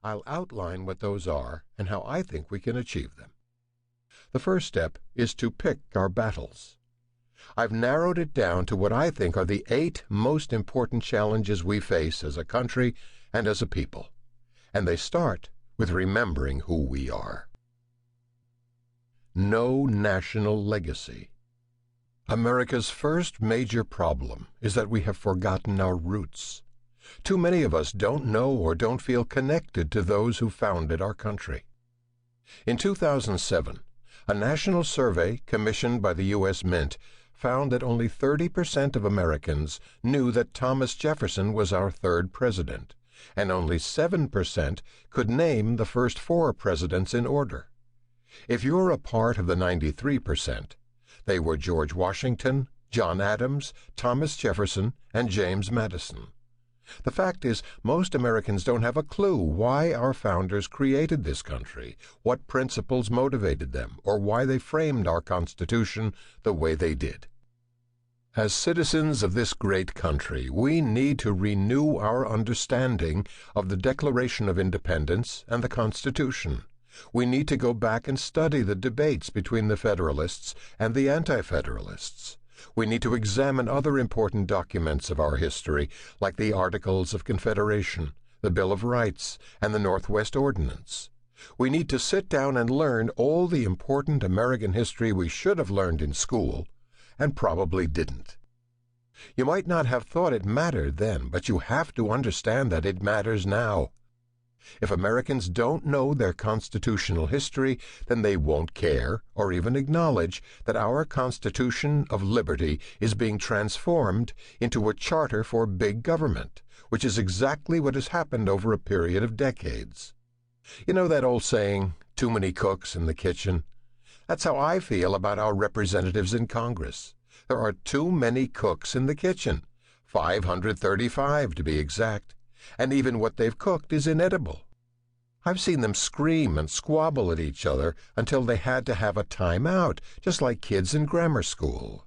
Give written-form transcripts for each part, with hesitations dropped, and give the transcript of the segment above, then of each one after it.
I'll outline what those are and how I think we can achieve them. The first step is to pick our battles. I've narrowed it down to what I think are the 8 most important challenges we face as a country and as a people, and they start with remembering who we are. No national legacy. America's first major problem is that we have forgotten our roots. Too many of us don't know or don't feel connected to those who founded our country. In 2007, a national survey commissioned by the U.S. Mint found that only 30% of Americans knew that Thomas Jefferson was our 3rd president, and only 7% could name the first 4 presidents in order. If you're a part of the 93%, they were George Washington, John Adams, Thomas Jefferson, and James Madison. The fact is, most Americans don't have a clue why our founders created this country, what principles motivated them, or why they framed our Constitution the way they did. As citizens of this great country, we need to renew our understanding of the Declaration of Independence and the Constitution. We need to go back and study the debates between the Federalists and the Anti-Federalists. We need to examine other important documents of our history, like the Articles of Confederation, the Bill of Rights, and the Northwest Ordinance. We need to sit down and learn all the important American history we should have learned in school, and probably didn't. You might not have thought it mattered then, but you have to understand that it matters now. If Americans don't know their constitutional history, then they won't care or even acknowledge that our Constitution of Liberty is being transformed into a charter for big government, which is exactly what has happened over a period of decades. You know that old saying, too many cooks in the kitchen? That's how I feel about our representatives in Congress. There are too many cooks in the kitchen, 535 to be exact. And even what they've cooked is inedible. I've seen them scream and squabble at each other until they had to have a time-out, just like kids in grammar school.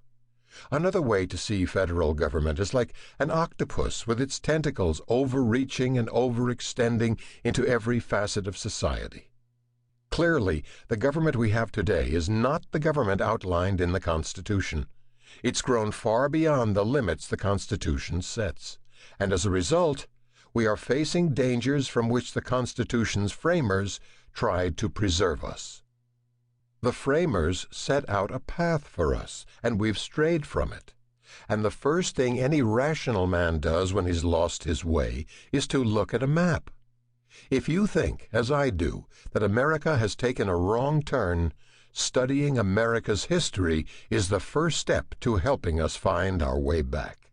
Another way to see federal government is like an octopus with its tentacles overreaching and overextending into every facet of society. Clearly, the government we have today is not the government outlined in the Constitution. It's grown far beyond the limits the Constitution sets, and as a result, we are facing dangers from which the Constitution's framers tried to preserve us. The framers set out a path for us, and we've strayed from it. And the first thing any rational man does when he's lost his way is to look at a map. If you think, as I do, that America has taken a wrong turn, studying America's history is the first step to helping us find our way back.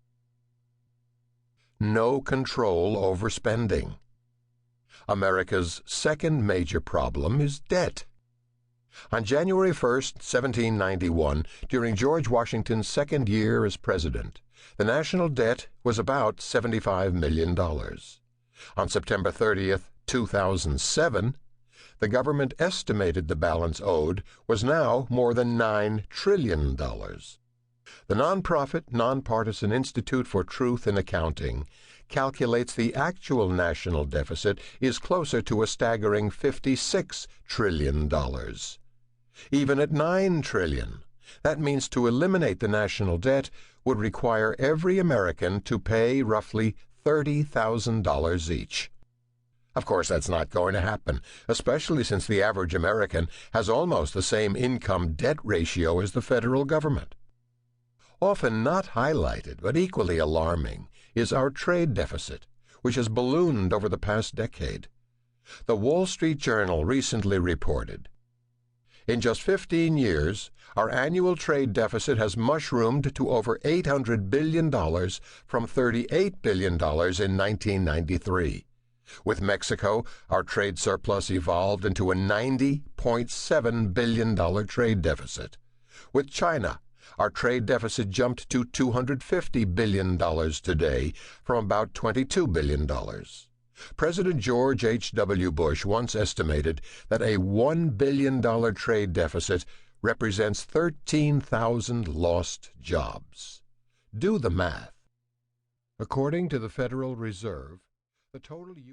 No control over spending. America's second major problem is debt. On January 1st, 1791, during George Washington's 2nd year as president, the national debt was about $75 million. On September 30th, 2007, the government estimated the balance owed was now more than $9 trillion. The nonprofit, Nonpartisan Institute for Truth in Accounting calculates the actual national deficit is closer to a staggering $56 trillion. Even at $9 trillion, that means to eliminate the national debt would require every American to pay roughly $30,000 each. Of course, that's not going to happen, especially since the average American has almost the same income-debt ratio as the federal government. Often not highlighted, but equally alarming, is our trade deficit, which has ballooned over the past decade. The Wall Street Journal recently reported, in just 15 years, our annual trade deficit has mushroomed to over $800 billion from $38 billion in 1993. With Mexico, our trade surplus evolved into a $90.7 billion trade deficit. With China, our trade deficit jumped to $250 billion today from about $22 billion. President George H.W. Bush once estimated that a $1 billion trade deficit represents 13,000 lost jobs. Do the math. According to the Federal Reserve, the total